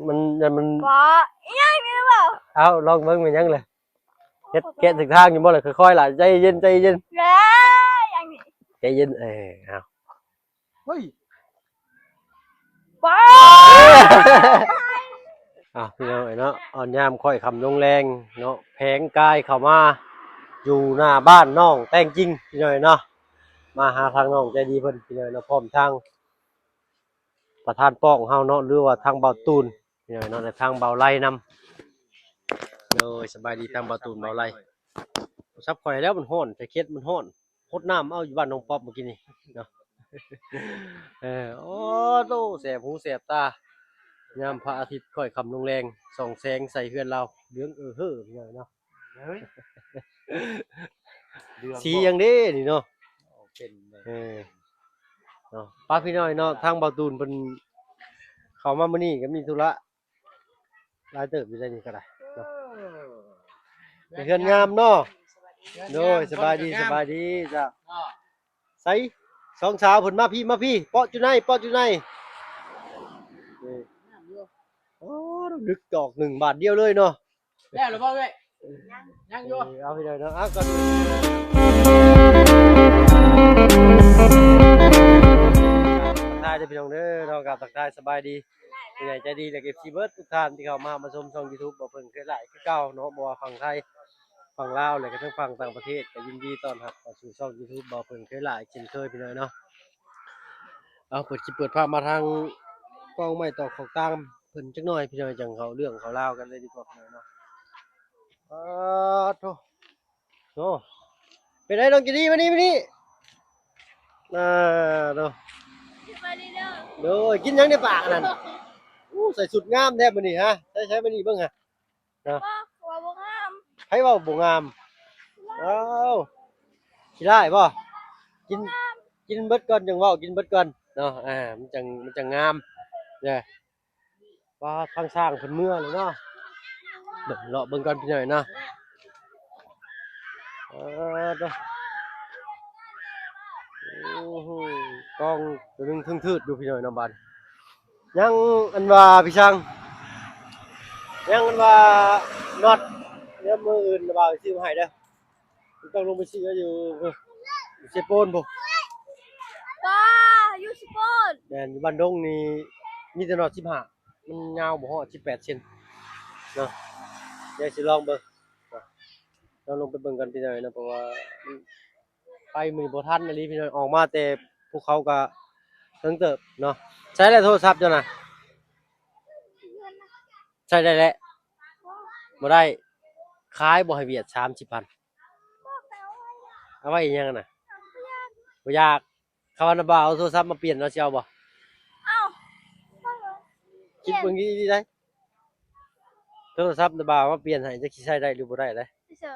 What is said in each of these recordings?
มันบ่ยังนี่บ่เอาลองเบิ่งมันยังเลยเฮ็ดแกะถึงทางอยู่บ่ล่ะค่อยๆล่ะใจเย็นแล้วยังนี่ใจเย็นเอา เฮ้ย บ่ พี่น้องเนาะอ่อนยามค่อยคำลงแรงเนาะแผงกายเข้ามาอยู่หน้าบ้านน้องแต่งจริงพี่น้อยเนาะมาหาทางน้องใจดีเพิ่นพี่น้อยเนาะพร้อมทางประธานป้องเฮาเนาะหรือว่าทางเบาตูนพี่น้อยเนาะในทางเบาไล่นำโดยสบายดีทางเบาตูนเบาไล่ซับข่อยแล้วมันร้อนแต่เค็ดมันร้อนพดน้ำเอาอยู่บ้านน้องป๊อบเมื่อกี้นี่เนาะโอ้โตแสบหูแสบตายามพระอาทิตย์ค่อยคำลงแรงส่องแสงใส่เฮือนเราเหลืองเฮ้อพี่น้อยเนาะ เฮ้ย สีอย่างนี้นี่เนาะ เป็นเนาะป้าพี่น้อยเนาะทางเบาตูนเป็นเขามามื้อนี้ก็มีธุระหลายเติบอยู่ได้นี่ก็ได้เนาะเฮือนงามเนาะโดยสบายดีจ้ะไสสองสาวเพิ่นมาพี่เปาะจุไหนโอ้ดึกดอก1 บาทเดียวเลยเนาะ แล้วหรือเปล่าเว้ยยังอยู่ เอาพี่น้อยเนาะเอาก่อนทักทายเด้อพี่น้องเด้อเรากับทักทายสบายดีผู้ใหญ่ใจดีและ FC เบิร์ดทุกท่านที่เข้ามาชมช่อง YouTube บ่เพิ่นเคยหลายคือเก่าเนาะบ่ว่าฝั่งไทยฝั่งลาวและก็ทั้งฝั่งต่างประเทศก็ยินดีต้อนรับเข้าสู่ช่อง YouTube บ่เพิ่นเคยหลายเช่นเคยพี่น้อยเนาะเอาเปิดคลิปเปิดภาพมาทางกล้องไม้ต่อของตามเพิ่นจักหน่อยพี่น้อยจังเขาเรื่องเขาราวกันเลยดีกว่าพี่น้อยเนาะโธ่โอ้เป็นไงน้องจิดีมานี่โธ่ มาดิเด้อ โดยกินหยังในปากนั่นใส่สุดงามแท้มื้อนี้ฮะใช้มื้อนี้เบิ่งฮะเนาะ ว่าบ่งาม ไผเว้าบ่งามอ้าวสิได้บ่กินเบิดก่อนจังเว้ากินเบิดก่อนเนาะมันจังงามเด้อว่าทางสร้างเพิ่นเมื่อเลยเนาะเบิ่งเลาะเบิ่งก่อนพี่น้อยเนาะเด้อโอ้โหกล้องตัวหนึงทึดๆอยู่พี่น้อยเนาะบัดยังอันว่าพี่ช่างยังอันว่าน็อตเดี๋ยวมื้ออื่นบ่าวสิซื้อมาให้เด้อต้องลงไปซื้ออยู่เซโปนพุ่น ป้าอยู่สปอร์ต แม่นอยู่บ้านดงนี่มีแต่น็อต15มันยาวบ่ฮอด18เซนเนาะเดี๋ยวสิลองเบิ่งเนาะเราลงไปเบิ่งกันพี่น้อยนะเพราะว่ามันไปมื้อบ่ทันอีหลีพี่น้อยออกมาแต่ภูเขาก็เทิงเติบเนาะใช้แล้วโทรศัพท์เจ้าน่ะใช้ได้แล้วบ่ได้ขายบ่ให้เวียด30,000เอาไว้อีหยังน่ะบ่อยากเขาว่าน่ะบ่าวเอาโทรศัพท์มาเปลี่ยนเนาะสิเอาบ่ เอ้า คิดเบิ่งดีๆได้โทรศัพท์น่ะบ่าวมาเปลี่ยนให้จักสิใช้ได้หรือบ่ได้เด้ เสือ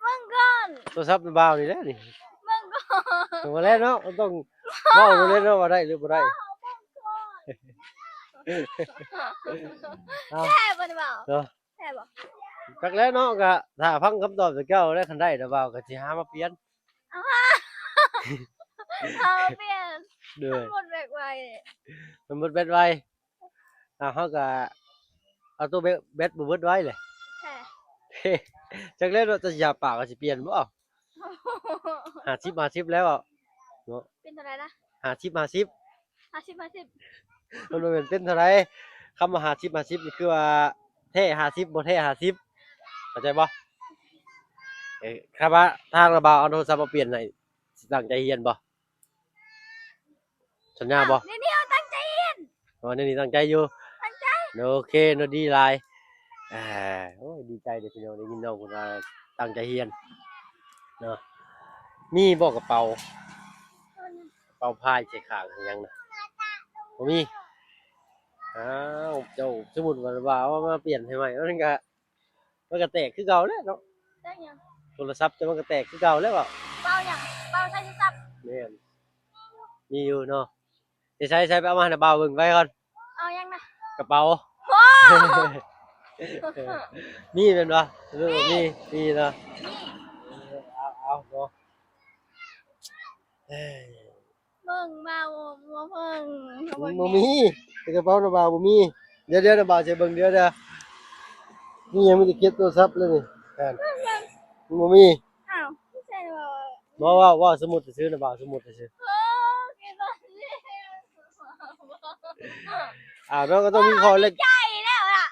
มึงก่อน โทรศัพท์น่ะบ่าวนี่แหละนี่ มึงก่อน เอามาแล้วเนาะมันต้องเว้ามาแล้วเนาะว่าได้หรือบ่ได้เอา แค่บ่ได้บ่ เนาะ แค่บ่ จักแล้วเนาะก็ถ้าฟังคำตอบจากเจ้าแล้วคันได้น่ะบ่าวก็สิหามาเปลี่ยน เอาเปลี่ยน เด้อ หมดแบกไว้ มันเบิดแบตไว้เฮาก็เอาตัวแบตบ่เบิดไว้แหละ แค่ จักแล้วเนาะจะสิยาปากก็สิเปลี่ยนบ่50แล้วอะเนาะ เป็นเท่าไหร่นะ 50 50 มันบ่แม่นเป็นเท่าไรคำว่า50นี่คือว่าแท้50บ่แท้50เข้าใจบ่ครับว่าทางระบาวเอาโทรศัพท์มาเปลี่ยนให้สิตั้งใจเรียนบ่สัญญาบ่ นี่เอาตั้งใจเรียน อ๋อนี่ตั้งใจอยู่ ตั้งใจ โอเคเนาะดีหลายโอ้ยดีใจเด้อพี่น้องได้ยินน้องเพิ่นว่าตั้งใจเรียนเนาะมีบ่กระเป๋าพายใส่ข้างอิหยังน่ะบ่มีอ้าวเจ้าสมมุติว่าเอามาเปลี่ยนให้ใหม่มันก็แตกคือเก่าแล้วเนาะ ได้ยัง โทรศัพท์จะมันก็แตกคือเก่าแล้วอ่ะ เบายังเบาใช้โทรศัพท์ แม่นมีอยู่เนาะจะใช้ไปเอามาให้นะบ่าวเบิ่งไว้ก่อน เอายังนะ กระเป๋า โอ้ มีแม่นบ่เออมีเนาะ นี่ เอาเนาะเอ้ย เบิ่งเบาบ่เบิ่ง บ่มีแต่กระเป๋านะบ่าวบ่มี เดี๋ยวนะบ่าวจะเบิ่งเดี๋ยวเด้อนี่ยังไม่ได้เก็บโทรศัพท์เลยนี่แฟนบ่มี อ้าวไม่ใช่บอกว่า ว่าสมุดซื้อนะบ่าวสมุดซื้อ โอ้เกินไปน้องก็ต้องมีคอเล็ก ใจแล้วล่ะ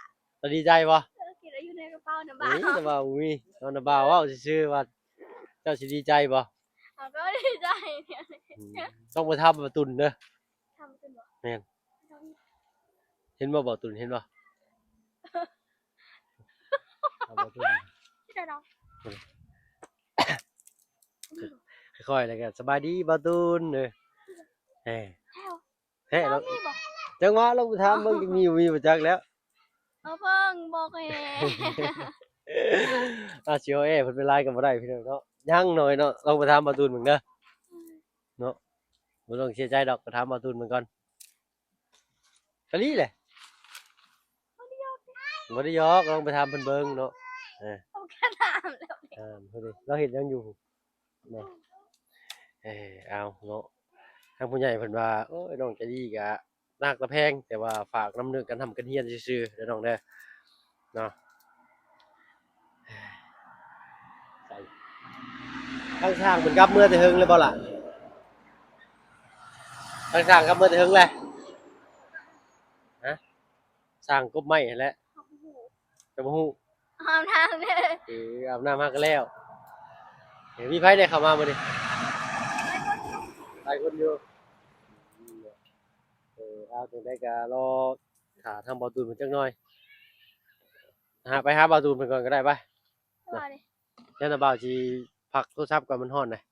ดีใจบ่ กินอะไรอยู่ในกระเป๋านะบ้า นี่นะบ่าวมีน้องนะบ่าวว่าซื้อว่าเจ้าสิดีใจบ่ เขาก็ดีใจเนี่ย ต้องไปทำประตุนเด้อ ทำจนบอก เห็นบ่บ่ตุนเห็นบ่ทำประตุน ที่ไหนน้อง ค่อยๆแล้วกันสบายดีบ่ตุนเด้อเฮ้เฮ้ น้ เรา องนี่บอก จังหวะเราไปถามเบิ่งมีบ่จักแล้ว เอาเพิ่งบอกเอง สิเอาเพิ่นเป็นลายกันบ่ได้พี่น้องเนาะยังหน่อยเนาะลองไปถามบ่ตุนเบิ่งเด้อเนาะบ่ต้องเสียใจดอกไปถามบ่ตุนเบิ่งก่อนกะลีแหละบ่ได้ยอกลองไปถามเพิ่นเบิ่งเนาะ เอาแค่ถามแล้ว พอดีเราเห็นยังอยู่เนาะเอาเนาะทางผู้ใหญ่เพิ่นว่าโอ้ยน้องใจดีกะนักตะแพงแต่ว่าฝากน้ำเนึกกันทำกันเฮียนซื่อๆเด้อน้องเด้อเนาะใส่ทางช่างเพิ่นกลับเมื่อแต่เฮิงเลยบ่ล่ะทางช่างกลับเมื่อแต่เฮิงแหละฮะสร้างกบไม้นั่นแหละแต่บ่ฮู้ เอาทางเลย อาบน้ำมาก็แล้วมีไผได้เข้ามาบ่ดิหลายคนอยู่เอาถึงได้ก็รอขาทางบ่อตูนเพิ่นจักหน่อยไปหาบ่อตูนเพิ่นก่อนก็ได้ไป ว่าดิ เดี๋ยวน่ะบ่าวสิพักโทรศัพท์ก่อนมันร้อนหน่อย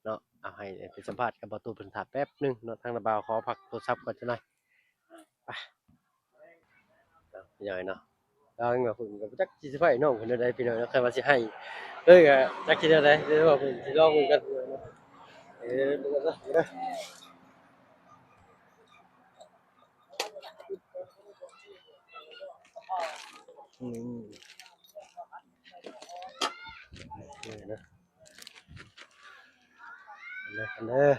เนาะเอาให้ไปสัมภาษณ์กับบ่อตูนเพิ่นท่าแป๊บนึงเนาะทางน่ะบ่าวขอพักโทรศัพท์ก่อนจักหน่อยไปย่อยเนาะทางว่าเพิ่นก็บ่จักสิไปน้องเพิ่นได้พี่น้องเนาะใครว่าสิให้ก็จักสิได้เดี๋ยวว่าเพิ่นสิลองเพิ่นกันเนาะดูกันเด้อนะอันเด้อ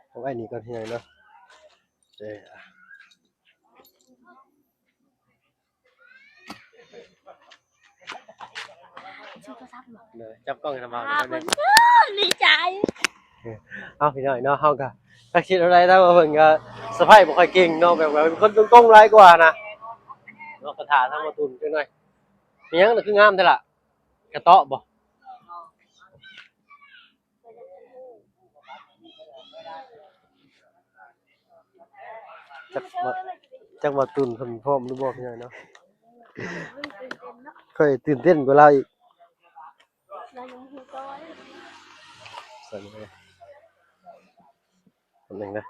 เอาไว้นี่ก่อนพี่น้องเนาะชื่อโทรศัพท์บอก จับกล้องให้ทำบ่าว อ่า ได้ เพิ่งดีใจ เอาพี่น้อยเนาะเฮาก็ถ้าคิดอะไรถ้าว่าเพิ่นก็สะใภ้บ่ค่อยเก่งเนาะแบบว่าเป็นคนตรงๆหลายกว่านะเนาะกระถาทางบ่ตุนจังหน่อยมีหยังน่ะคืองามแท้ล่ะกระเตาะบ่จักบ่ตุนเพิ่นพร้อมหรือบ่พี่น้อยเนาะค่อยตื่นเต้นกว่าเราอีก เรายังหูโตเลย สั่นเลยคนนึงนะ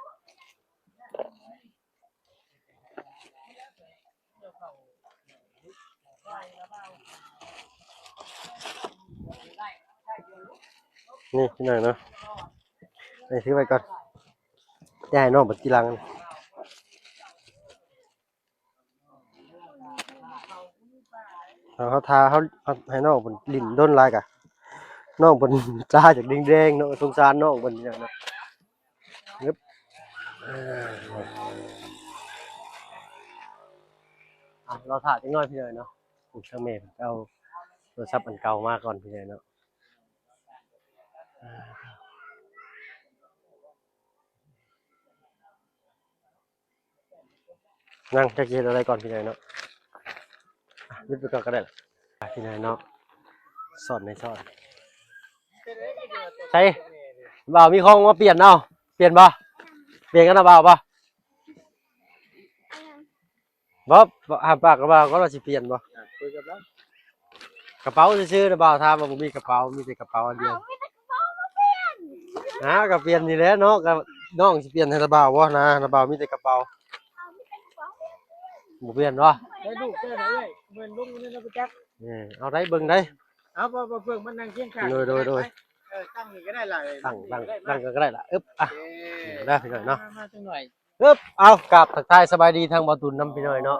นี่พี่น้อยเนาะไปซื้อไว้ก่อนอย่าให้น้องบัดทีหลังเขาทาเขาให้น้องเพิ่นลิ้นด้นหลายกะน้องเพิ่นจ้าจากแดงๆเนาะสงสารน้องเพิ่นอย่างนั้นนึบเราถ่ายจังน้อยพี่น้อยเนาะผมทางแม่ผมเอาโทรศัพท์อันเก่ามาก่อนพี่น้อยเนาะนั่งจะกินอะไรก่อนพี่น้อยเนาะยึดไปก่อนก็ได้ล่ะพี่น้อยเนาะสอนในสอนใช่บ่าวมีของมาเปลี่ยนเอาเปลี่ยนบ่เปลี่ยนกันนะบ่าวบ่บ่หาปากกับบ่าวก็เราสิเปลี่ยนบ่คุยกับเรากระเป๋าซื่อๆนะบ่าวถามว่าบ่มีกระเป๋ามีแต่กระเป๋าอันเดียว ไม่ต้องบอกมาเปลี่ยน ก็เปลี่ยนนี่แหละเนาะก็น้องสิเปลี่ยนให้นะบ่าวบ่นะนะบ่าวมีแต่กระเป๋า เอาไม่ต้องบอกเปลี่ยน บ่เปลี่ยนบ่ ได้ลูกเจ้าไหนเลยเหมือนลุงนี่นะพี่แจ๊ค เอาได้เบิ่งได้ เอาบ่เพิ่งมันนั่งเคียงข้างตั้งนี่ก็ได้ล่ะ ตั้งกันก็ได้ล่ะอึ๊บได้พี่น้อยเนาะ มาจังหน่อย อึ๊บเอากลับทักทายสบายดีทางบ่าวตุนนำพี่น้อยเนาะ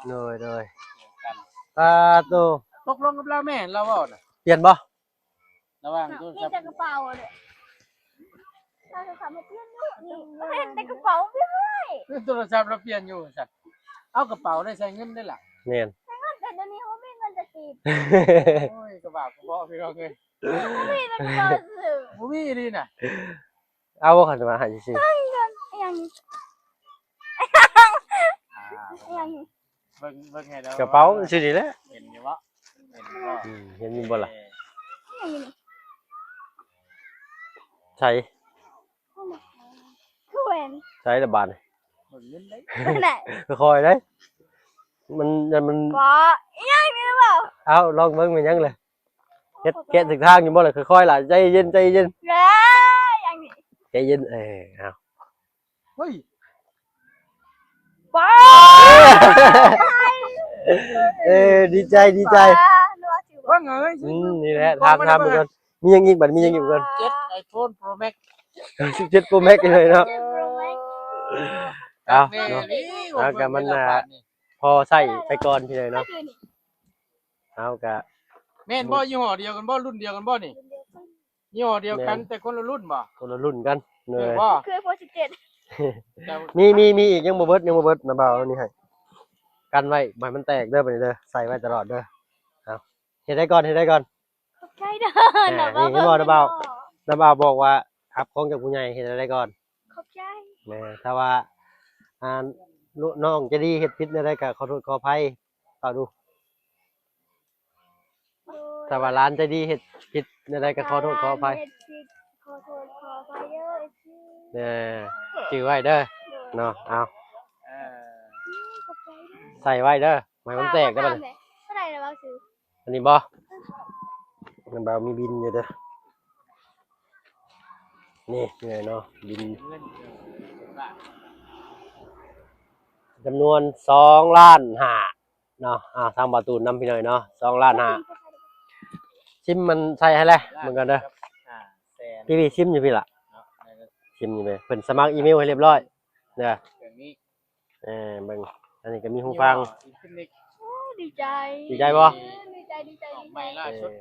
เลยตาโต ตกลงกับเราแม่เราบ่น่ะ เปลี่ยนบ่ ระหว่าง มี โทรศัพท์ แต่กระเป๋าเลย เราจะทำมาเปลี่ยนอยู่นี่เห็นแต่กระเป๋าเปลี่ยน คือโทรศัพท์เราเปลี่ยนอยู่สัตว์เอากระเป๋าได้ใส่เงินได้ล่ะ แม่น แต่เดี๋ยวนี้เขาไม่เงินจะกีบ โอ้ยกระบะกระบอกพี่น้องเอ้ย ไม่แต่กระเป๋าสื่อ บ่มีดีน่ะ เอาบ่คันจะมาหาซื่อ อย่างนี้ อ่า อย่างนี้ เบิ่งให้แล้ว ๆกระเป๋าซื่อนี่แหละ เห็นอยู่บ่เห็นอยู่บ่ เห็นมีบ่ล่ะ อย่างนี้ ใช้ คือเวน ใช้ระบาด เบิ่งเงินได้ ไหน คอยได้มัน ก็อย่างนี้หรือเปล่า เอาลองเบิ่งมันยังเลยเฮ็ดแกะถึงทางอยู่บ่ล่ะค่อยๆล่ะใจเย็นใจเย็น แล้วอย่างนี้ ใจเย็นเอา เฮ้ย ป้า ดีใจดีใจ ว่าไง นี่แหละถามมันก่อนมียังอีกบัดมียังอีกก่อน 7 iPhone Pro Max 17 Pro Max เลยเนาะเอา แม่ เนาะ นี่ เอากะมันน่ะ พอใส่ไปก่อนพี่เลยเนาะเอากะ แม่นบ่ยี่ห้อเดียวกันบ่รุ่นเดียวกันบ่นี่ยี่ห้อเดียวกันแต่คนละรุ่นบ่ คนละรุ่นกันเล เอย อบ่ คือโพสิเจ็ด แต่ มีอีกยังบ่เบิดนะบ่าวนี่ให้กันไว้บ่ให้มันแตกเด้อบัดนี้เด้อใส่ไว้ตลอดเด้อเอาเฮ็ดได้ก่อน ใช่เด้อ นี่เห็นบ่นะบ่าวนะบ่าวบอกว่าครับของจากผู้ใหญ่เฮ็ดได้ก่อน ขอบใจ แหม่ถ้าว่าอ่าน้องจะดีเฮ็ดผิดได้ก็ขอโทษขออภัยต่อดูถ้าว่าร้านใจดีเฮ็ดผิดได้ก็ขอโทษขออภัย ขอโทษขออภัยเด้อ เด้ชื่อไว้เด้อเนาะเอา เออ ขอบใจเด้อ ใส่ไว้เด้อไม่ให้มันแตกได้อบัดนี้ เท่าไหร่นะเราซื้อ อันนี้บ่มันบ่าวมีบินอยู่เด้อนี่เลยเนาะบิน เงินว่า จำนวน2ล้านห้าเนาะทางประตูนำพี่หน่อยเนาะ2ล้านห้าชิมมันใส่ให้แล้วเหมือนกันเด้อ แสน พี่ชิมอยู่พี่ล่ะ เนาะใน ชิมอยู่เลยเพิ่นสมัครอีเมลให้เรียบร้อยเด้อ เรื่องนี้ เบิ่งอันนี้ก็มีหูฟัง อินฟินิก ดีใจ ดีใจบ่ ดีใจดีใจ ออก ดี ใหม่ ใจ ล่าสุด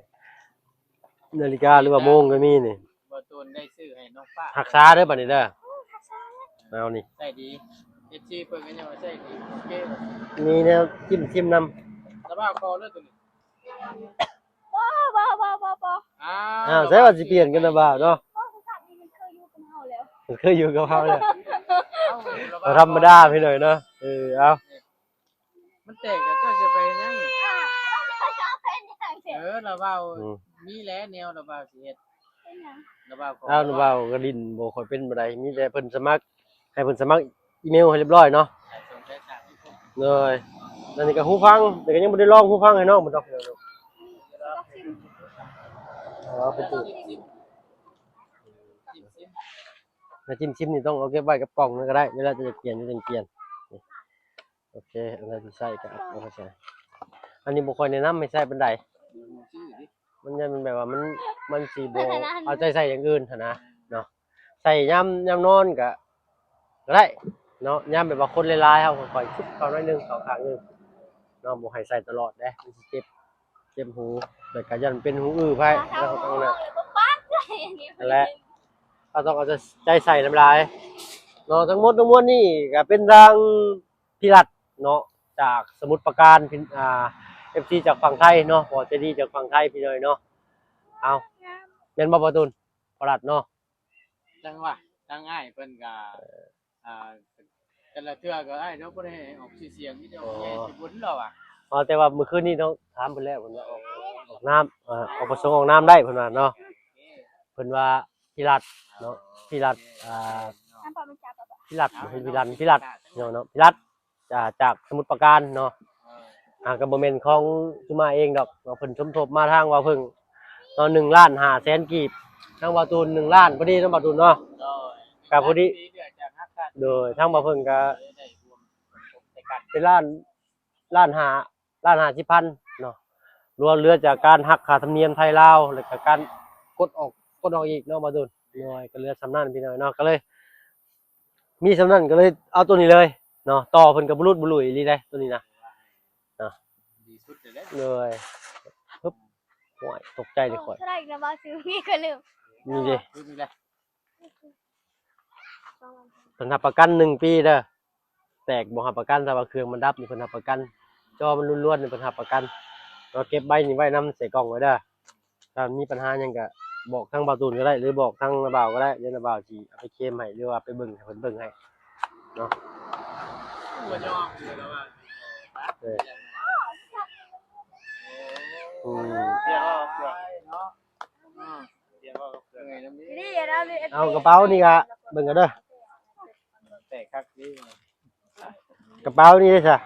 นาฬิกาหรือว่าโมงก็มีนี่ บ่ตูนได้ซื้อให้น้องป้า รักษาเด้อบัดนี้เด้อเอานี่ ใส่ดีเอจีเพิ่นก็ยังว่าใส่ดีโอเค มีแนวจิ้มนำ สภาพคอเลยตัวนี้ บ่ ใช่ว่าสิเปลี่ยนกันนะบ่าวเนาะ สถานีมันเคยอยู่กับเราแล้ว มันเคยอยู่กับเฮาเลย เอ้า ธรรมดาพี่หน่อยเนาะเอา มันแตกแล้วเจ้าจะไปยัง เราจะเป็นอย่างเสีย ระเบ้ามีแล้วแนวระเบ้าสิเฮ็ด เป็นอย่าง ระเบ้า เอาหนูบ่าวก็ดินบ่ค่อยเป็นบ่ได้มีแต่เพิ่นสมัครให้เพิ่นสมัครอีเมลให้เรียบร้อยเนาะ ส่งใช้สามที่ผม เลยนั่นนี่ก็หูฟังแต่ก็ยังบ่ได้ลองหูฟังให้น้องบ่ดอกเดี๋ยวลูกเอาไปตู้ ถ้าจิ้มนี่ต้องเอาเก็บไว้กับกล่องนั่นก็ได้เวลาจะเปลี่ยนจะเปลี่ยนนี่โอเคอันนี้ใส่ก็เอาเข้าใส่อันนี้บุคคลแนะนำไม่ใส่บันไดมันจะเป็นแบบว่ามันสีโบเอาใจใส่อย่างอื่นเถอะนะเนาะใส่ย่ำนอนก็ได้เนาะย่ำแบบว่าคนลายๆเขาค่อยๆชุบเขาหน่อยนึงเขาข้างนึงเนาะบุให้ใส่ตลอดเด้มันสิเจ็บหูแต่ก็ยันเป็นหูอื้อไปแล้วเขาต้องเนี่ยนั่นแหละ เราต้องเอาใจใส่น้ำลายเนาะทั้งหมดทั้งมวลนี่ก็เป็นทางพิรัตเนาะจากสมุทรปราการFC จากฝั่งไทยเนาะพอจะดีจากฝั่งไทยพี่เลยเนาะเอาแม่นบ่ประตูนพรัตเนาะ จังว่าจังง่ายเพิ่นก็แต่ละเทื่อก็อ้ายเนาะบ่ได้ออกชื่อเสียงนี่เด้อใหญ่สิบุญแล้วอ่ะ แต่ว่ามื้อคืนนี้ต้องถามเพิ่นแล้วเพิ่นว่าออกน้ำออกประสงค์ออกน้ำได้เพิ่นว่าเนาะเพิ่นว่าพิรัตเนาะพิรัตน้ำปลามันจับแบบ พิรัตพิรัตเนาะพิรัตจากสมุทรปราการเนาะก็บ่แม่นของจุมาเองดอกเนาะเพิ่นสมทบมาทางว่าเพิ่งเนาะ1.5 ล้านกีบทางบ่าวตูน1 ล้านพอดีทางบ่าวตูนเนาะก็พอดีโดยทางบ่าวเพิ่งก็เป็นล้าน50,000เนาะรวมเหลือจากการหักค่าธรรมเนียมไทยลาวแล้วก็การกดออกอีกเนาะบ่าวตูนน้อยก็เหลือสำนั้นพี่น้อยเนาะก็เลย มีสำนั้นก็เลยเอาตัวนี้เลยเนาะต่อเพิ่นก็บ่รุดบ่ลุยอีหลีได้ตัวนี้นะ ดีสุดเลย เลยปึ๊บโอ้ยตกใจเลยข่อย เท่าไหร่นะว่าซื้อพี่ก็ลืม นี่ดิ คือมีแหละ เพิ่นรับประกัน1ปีเด้อแตกบ่รับประกันแต่ว่าเครื่องมันดับนี่เพิ่นรับประกันจอมันล้วนๆนี่เพิ่นรับประกันเราเก็บใบนี่ไว้นำใส่กล่องไว้เด้อถ้ามีปัญหาหยังก็บอกทางบ่าวตูนก็ได้หรือบอกทางน้าบ่าวก็ได้เดี๋ยวน้าบ่าวสิเอาไปเคลมให้หรือว่าไปเบิ่งให้เพิ่นเบิ่งให้เนาะ บ่ยอมแล้วว่า เอออืม เดี๋ยวเพื่อเนาะเดี๋ยวเพื่อไงนำนี้ นี่เราเลย เอากระเป๋านี่ก็เบิ่งกันเด้อ แต่คักนี่ กระเป๋านี่เด้อจ้ะ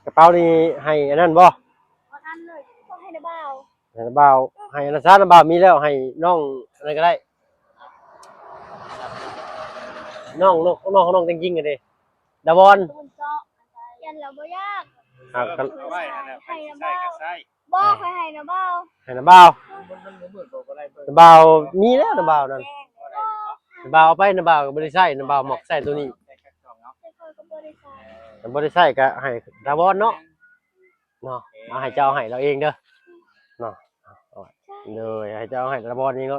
กระเป๋านี่ให้อันนั้นบ่ อันเลยต้องให้ในบ้า ให้น้าบ่าวให้อันนั้นซะน้าบ่าวมีแล้วให้น้องอะไรก็ได้น้องจริงๆกันดิดาวอน ตุนเจาะยันเราบ่ยาก กัน เอาไว้นั่นน่ะไปใส่ก็ใส่ บ่เคยให้นะบ่าว ให้น้าบ่าว มันบ่มืดบ่ก็ได้เบิ่ง น้าบ่าวมีแล้วน้าบ่าวนั่นน้าบ่าวเอาไปน้าบ่าวก็บ่ได้ใช้น้าบ่าวหมอกใช้ตัวนี้ แต่คักสองเนาะ ไม่เคยก็บ่ได้ใช้ ถ้าบ่ได้ใช้ก็ให้ดาวอนเนาะเอาให้เจ้าให้เราเองเด้อเนาะเอาไว้เลยให้เจ้าให้ดาวอนนี่เ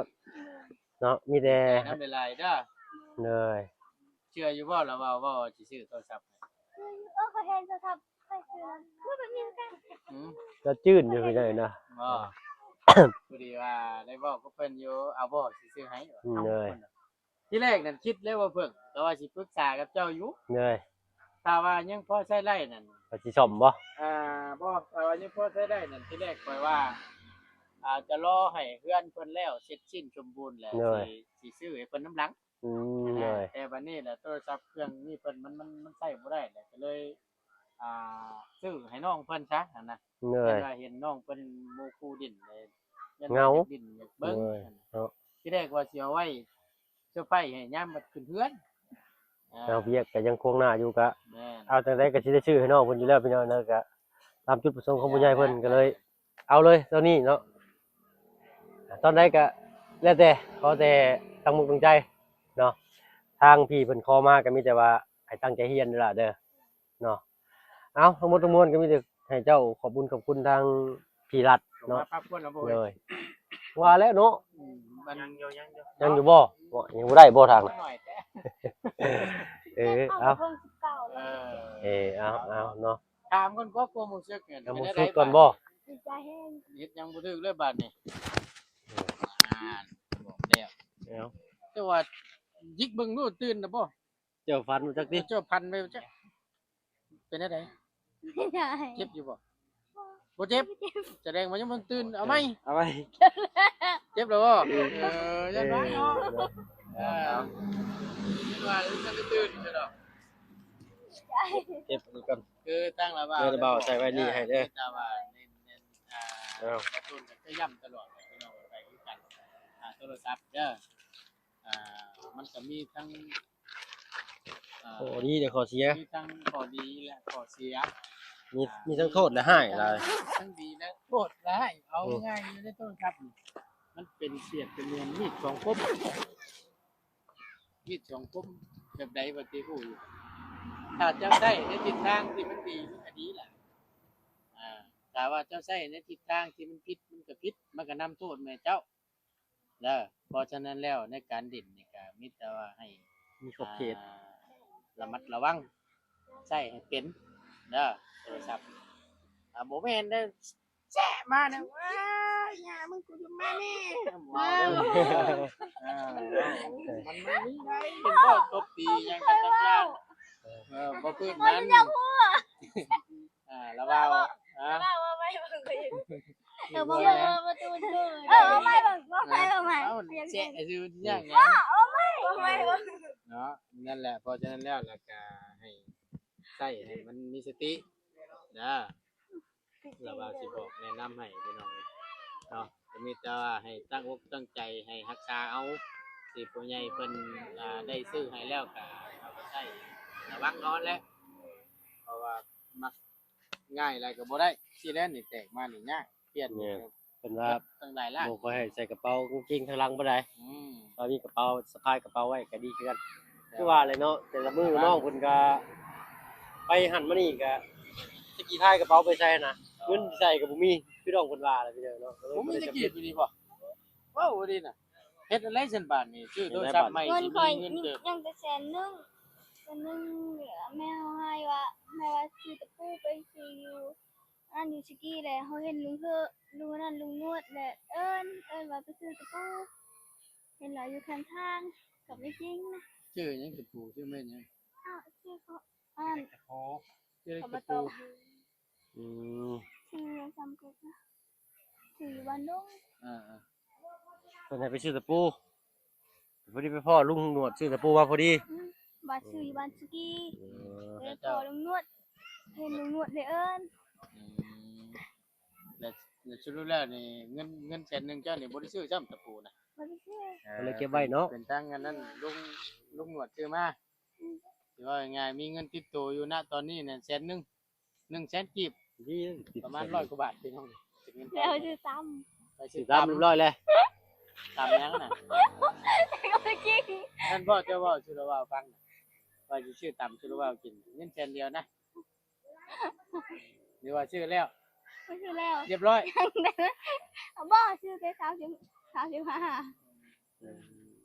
นาะมีแต่ น้ำลายเด้อ เลย เชื่ออยู่บ่ล่ะว่าสิซื้อโทรศัพท์ เคยเห็นจะทำเคยซื้อคือแบบนี้กัน หืม ก็จื้นอยู่คือได้นะ บ่พอดีว่าได้บอกกับเพิ่นอยู่เอาบ่สิซื้อให้ เลย ที่แรกนั่นคิดเลยว่าเพิ่นแต่ว่าสิปรึกษากับเจ้าอยู่ เลย ถ้าว่ายังพอใช้ได้นั่น ก็สิซ่อมบ่ บ่ถ้าว่ายังพอใช้ได้นั่นที่แรกข้อยว่าจะรอให้เฮือนเพิ่นแล้วเสร็จสิ้นสมบูรณ์แล้วสิซื้อให้เพิ่นน้ำหลัง เลย แต่บัดนี้แหละโทรศัพท์เครื่องนี้เพิ่นมันใช้บ่ได้แหละก็เลยอ่าซื้อให้น้องเพิ่นซะนั่นน่ะ เล เห็ ย นว่าเห็นน้องเพิ่นหมู่คู่ดินเลย เหงา ดินอยากเบิ่ง เลยเนาะ ที่แรกว่าสิเอาไว้เสื้อไฟให้ยามมันขึ้นเฮือน เอาเวียกก็ยังคงหน้าอยู่ก็ แม่น เอาจังได๋ก็สิได้ซื้อให้น้องเพิ่นอยู่แล้วพี่น้องเนาะก็ตามจุดประสงค์ของผู้ใหญ่เพิ่นก็เลย เอาเลยตอนนี้เนาะตอนใดก็แล้วแต่ขอแต่ตั้งมุกตั้งใจเนาะทางพี่เพิ่นขอมาก็มีแต่ว่าให้ตั้งใจเรียนนี่ล่ะเด้อเนาะเอาทั้งหมดทั้งมวลก็มีแต่ให้เจ้าขอบคุณทางพี่รัฐ เนาะ เนาะ ภาพควรแล้วบ่ เลยว่าแล้วเนาะ มันยังอยู่ ยังอยู่บ่ยังบ่ได้บ่ทาง หน่อยแต่ เอา เพิ่ง19 เออ เอาเนาะ ถามก่อนว่าความรู้สึกเนี่ย เอา เป็ มุ น ก จั่ง สุ ใด ดก่อนบ่ ดีใจแห้ง เฮ็ดยังบ่ถึกเลยบาดนี้บอกแล้ว เอา แต่ว่ายิกเบิ่งดูตื่นน่ะบ่ เจ้าฟันมาจักดิ เจ้าพันไปจ้ะเป็นจังได ไม่ได้ เจ็บอยู่บ่บ่เจ็บแสดงว่ายังบ่ตื่นเอาไหม เอาไว้ เจ็บแล้วบ่ยันว่าเนาะยันว่าจะตื่นใช่ดอก เก็บนี่ก่อน คือตั้งแล้วว่า เดี๋ยวจะเบาใส่ไว้นี่ให้เด้อ แต่ว่าเน้นเอา กระตุ้นก็ย้ำตลอดพี่น้องไปคือกันโทรศัพท์เด้อมันก็มีทั้ง โอ้ดีเดี๋ยวขอเสีย มีทั้งข้อดีและข้อเสีย มีทั้งโทษและให้อะไร ทั้งดีและโทษและให้เอาง่ายๆอยู่ในต้นครับมันเป็นเสียดเป็นเนียนมีดสองคมแบบใดปฏิหูอยู่ถ้าเจ้าใช้ในทิศทางที่มันดีมันก็ดีแหละแต่ว่าเจ้าใช้ในทิศทางที่มันผิดมันก็ผิดมันก็นำโทษแม่เจ้าแล้วเพราะฉะนั้นแล้วในการดิ่นนี่ก็มิแต่ว่าให้ มีขอบเขต ระมัดระวังใช้ให้เป็นเด้อโทรศัพท์บ่แม่นได้แซ่มานะว้ายอย่ามึงกูจะมาแน่ว้าวมันไม่มีได้เห็นบ่ตบตีหยังกันต่างๆบ่พื้นนั้นแล้วว่าว่าไม่เบิ่งก็ยังบ่เจอประตูเจอไม่เบิ่งไม่ เอ้าแซ่ซื่ออย่างเงี้ย ไม่เบิ่ง เนาะนั่นแหละเพราะฉะนั้นแล้วล่ะก็ให้ใช้ให้มันมีสตินะแล้วว่าสิบอกแนะนำให้พี่น้องเนาะก็มีแต่ว่าให้ตั้งอกตั้งใจให้รักษาเอาสิผู้ใหญ่เพิ่นได้ซื้อให้แล้วก็เอาไปใช้ระวังนอนแล้วเพราะว่ามักง่ายอะไรก็บ่ได้สิแล้วนี่แตกมานี่ยากเปลี่ยน เป็นว่า ตั้งหลายล้าน บ่ค่อยให้ใส่กระเป๋ากางเกงข้างหลังบ่ได้ตอนนี้กระเป๋าสะพายกระเป๋าไว้ก็ดีคือกันคือว่าเลยเนาะแต่ละมื้อน้องเพิ่นก็ไปหันมานี่ก็ตะกี้พายกระเป๋าไปใส่นะเงินที่ใส่ก็บ่มีคือน้องเพิ่นว่าแหละพี่เด้อเนาะ ผมมีตะกี้อยู่นี่บ่ว้าวดีน่ะ เฮ็ดอะไรซั่นบาดนี่ซื้อโทรศัพท์ใหม่ เงิน สิ คอย มีเงินเติบ ยังแต่100,000เหลือแม่เอาให้ว่าซื้อตะปูไปซื้ออยู่อันอยู่สกี้แหละเขาเห็นลุงเธอลุงนั่นลุงนวดแหละเอิ้นว่าไปซื้อตะปูเห็นเราอยู่ข้างทางกับไม่จริงนะ ชื่อหยังตะปูชื่อแม่นหยัง อ้าวชื่อเขาอ่าน ตะปูชื่อ เขา ตะ มาต ปู อบ อืม ชื่อจำกัดนะชื่ออยู่บ้านดง อ่า เพิ่นให้ไปซื้อตะปูพอดีไปพ่อลุงหนวดซื้อตะปูมาพอดี บ้านชื่ออยู่บ้านสกี้ เออ เลยขอลุงนวดเห็นลุงนวดเลยเอิ้น ๆแล้วสรุปแล้วนี่เงินแสนหนึงเจ้านี่บ่ได้ซื้อซ้ำตะปูนะ มาไปซื้อ ก็เลยเก็บไว้เนาะ เป็นทางอันนั้นลุงหนวดซื้อมาสิว่าง่ายๆมีเงินติดตัวอยู่ณตอนนี้น่ะแสนหนึง100,000กีบ ดี ประมาณ100กว่าบาทพี่น้องเป็นเงิน แล้วชื่อซ้ ไป สิ ซื้อ ตามเรียบร้อยเลย ตามยังน่ะ ำก็ไม่กิน ท่านพ่อเจ้าเว่าชื่อว่าฟังน่ะว่าสิชื่อตำชื่อว่ากินเงินแสนเดียวนะหรือว่าชื่อแล้ว ไม่ชื่อแล้ว เรียบร้อย เอาบ่ชื่อไป35เห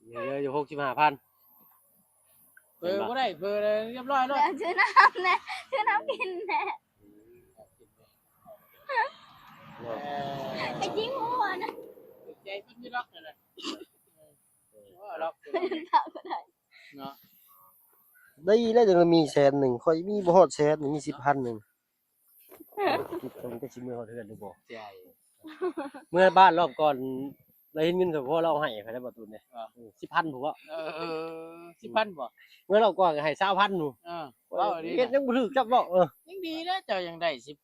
ลืออยู่65,000 เพิ่บ่ได้เพิ่เลยเรียบร้อย แล้ แล้ว วชื่อน้ำนะชื่อน้ำกินนะไปจิ้งหัวนะ ใจเพิ่นมีล็อกนั่นแหละว่าล็อก ถามก็ได้ เนาะ ได้แล้วจังมีแสนหนึ่งค่อยมีบ่ฮอดแสนหนึ่งมี10,000นึงคิดตรงจะสิมื้อฮอดเทือนหรือบ่ ใจ เมื่อบ้านรอบก่อนเราเห็นเงินกับพ่อเราให้เขาได้บ่ตุนเนี่ย10,000ผมว่า 10,000บ่ เมื่อเราก่อนก็ให้20,000หนู ว้าวดี เฮ็ดยังบ่ถูกจักบ่ยังดีนะเจ้ายังได้10,000 20,000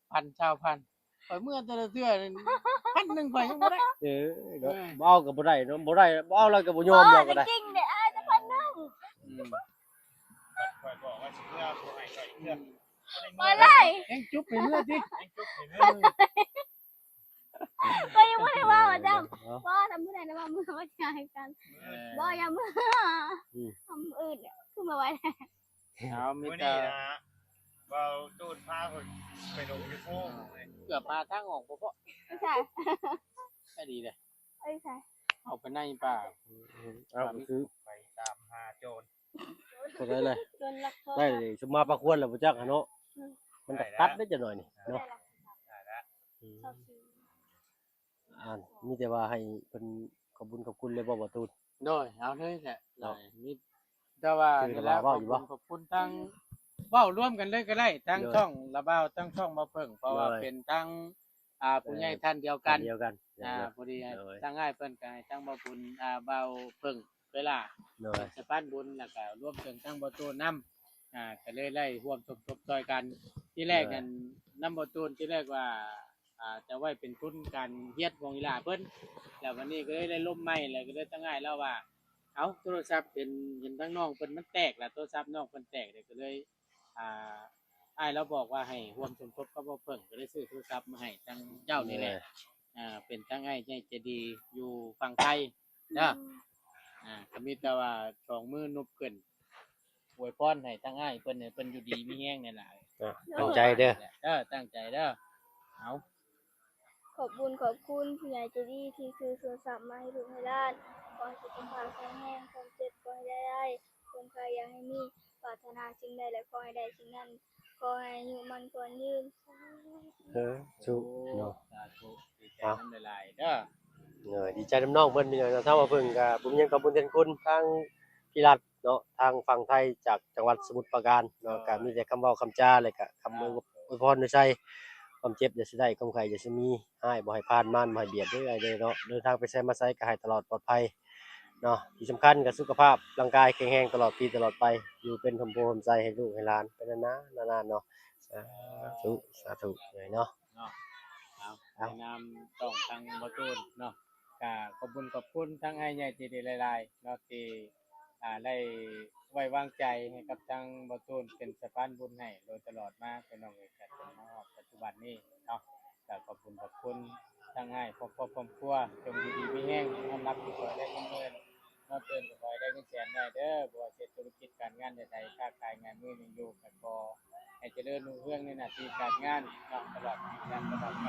ข่อยเมื่อแต่ละเทื่อ1,000ข่อยยังบ่ได้ เนาะบ่เอาก็บ่ได้เนาะบ่ได้บ่เอาแล้วก็บ่ยอมเราก็ได้ จริงเด้อจะพันนึง ข่อยบอกว่าสิเพื่อผู้ให้ข่อยเพื่อ มาเลย ยังจุ๊บไปเมื่อติ ให้จุ๊บให้เด้อ ก็ยังไม่ได้ว่าจำว่าทำผู้ใดนะว่ามือว่าชายกันว่าอย่ามือทำอื่นขึ้นมาไว้ เอามี มื้อ แต่ นี้นะเว้าตูดพาข่อยไปลงอยู่โพง เกือบมาทางออกบ่พอ ไม่ใช่ ก็ดีเลย ไม่ใช่ เอาไปในป่า เอาคือ ไปตามหาโจร ก็ได้เลย โดนลักโทษ ได้เลยสมมาประควรแล้วบ่จักเนาะมันก็ตัดได้จักหน่อยนี่เนาะ ได้แล้ว มีแต่ว่าให้เพิ่นขอบคุณเลยบ่ตูน โดยเอาเลยแหละเลยมีแต่ว่า คือ นี่แหล้ว ระบาดเว้าอยู่บ่ ขอบคุณทั้งเว้าร่วมกันเลยก็ได้ทั้ง เลย ช่องระเบ้าทั้งช่องมาเพิ่งเพราะว่า เลย เป็นทั้งผู้ใหญ่ท่านเดียวกัน เดียวกัน พอดี เลย ทั้งง่ายเพิ่นก็ให้ทั้งบ่บุญเบาเพิ่งเวลา เลย สะพานบุญแล้วก็ร่วมถึงทั้งบ่ตูนนำก็เลยไล่ร่วมสมทบช่วยกัน ที่แรกกันนำบ่ตูนที่แรกว่าจะไว้เป็นทุนการเฮ็ดวงอีหลาเพิ่นแล้ววันนี้ก็เลยได้ล่มใหม่แล้วก็เลยทั้งง่ายแล้วว่าเอาโทรศัพท์เห็นทั้งน้องเพิ่นมันแตกแล้วโทรศัพท์น้องเพิ่นแตกเลยก็เลยอ้ายเราบอกว่าให้ร่วมสมทบกับบ่เพิ่งก็เลยซื้อโทรศัพท์มาให้ทั้งเจ้านี่แหละเป็นทั้งอ้ายใจดีอยู่ฝั่งไทยเด้อ ก็มีแต่ว่าสองมือนุบขึ้นอวยพรให้ทั้งอ้ายเพิ่นให้เพิ่นอยู่ดีมีแฮงนี่ล่ะ ตั้งใจเด้อ ตั้งใจเด้อเอา ขอบคุณผู้ใหญ่ใจดีที่ซื้อโทรศัพท์มาให้ลูกให้หลานขอให้สุขภาพแข็งแรงความเจ็บขอให้ได้คนใครอยากให้มีปรารถนาสิ่งใดและขอให้ได้สิ่งนั้นขอให้อายุมันควรยืน สุเนาะ สาธุดีใจนำหลายๆเด้อ ดีใจน้ำน้องเพิ่นพี่น้องถ้าว่าเพิ่นก็ผมยังขอบคุณแทนคุณทางพี่รัฐเนาะทางฝั่งไทยจากจังหวัดสมุทรปราการเนาะก็มีแต่คำเว้าคำจาเลยก็คำอวยพรด้วยใจความเจ็บอย่าสิได้ความไข้อย่าสิมีให้บ่ให้ผ่านมานบ่ให้เบียดเด้อเด้อเนาะเดินทางไปไสมาไสก็ให้ตลอดปลอดภัยเนาะที่สำคัญก็สุขภาพร่างกายแข็งแรงตลอดปีตลอดไปอยู่เป็นคำโพคำใจให้ลูกให้หลานไปนานๆเนาะสาธุเลยเนาะ เอาในนามต้องทางบ่ตูนเนาะก็ขอบคุณทั้งอ้ายใหญ่ใจดีหลายๆเนาะที่ได้ไว้วางใจให้กับทางบ่ตูนเป็นสะพานบุญให้โดยตลอดมาเป็นน้องเอกจนมาฮอดปัจจุบันนี้เนาะก็ขอบคุณทั้งอ้ายครอบครัวจงดีๆมีแฮงน้อมรับที่ขอได้เงินเดือนเนาะเตือนก็ขอให้ได้เงินแสนได้เด้อบ่ว่าจะธุรกิจการงานใดๆค้าขายงานมือหนึงอยู่ก็ขอให้เจริญรุ่งเรืองในหน้าที่การงานเนาะตลอดปีตลอดไป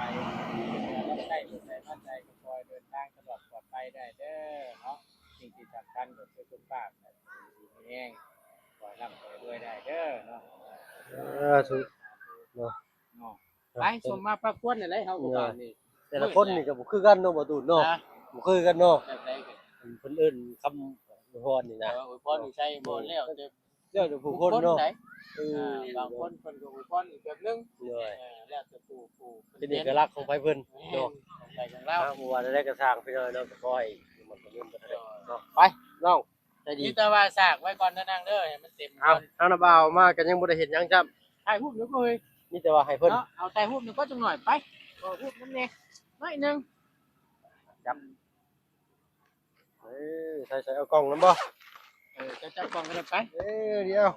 รับได้ทุกใจมั่นใจก็คอยเดินทางตลอดปลอดภัยได้เด้อเนาะ สิ่งที่สำคัญก็คือสุขภาพนะดีแห้งขอร่ำขอรวยได้เด้อเนาะ สุเนาะ เนาะไปสมมาประกวดนี่แหละเฮาก็ว่านี่ แต่ละคนนี่ก็บ่คือกันเนาะบ่ตูนเนาะ นะ บ่คือกันเนาะ แบบใดก็ เพิ่นเอิ้นคำอวยพรนี่นะ อวยพรนี่ใช่บ่แล้วแต่ เรื่องของผู้คนเนาะ ไหน เออบ างคนเพิ่นก็อวยพรอีกแบบนึง เลย แล้วแต่ผู้ เป็นเอกลักษณ์ของไผเพิ่น เนาะ เนาะ ใส่ของเรา เมื่อวานได้กระสร้างพี่น้อยเนาะก็ขอให้มันก็เริ่มกันได้เนาะไปน้องใจดี นี่แต่ว่าสากไว้ก่อนนะนางเด้อให้มันเต็ม เอาทางนาบ่าวมากันยังบ่ได้เห็นหยังจ้ำ ถ่ายรูปเดี๋ยวก็เฮ้ย มีแต่ว่าให้เพิ่น เนาะเอาถ่ายรูปหนึงก็จังหน่อยไปเอารูปน้ำแน่น้อยหนึง จับใส่เอากล้องนำบ่ จะจับกล้องกันเลยไป เดี๋ยว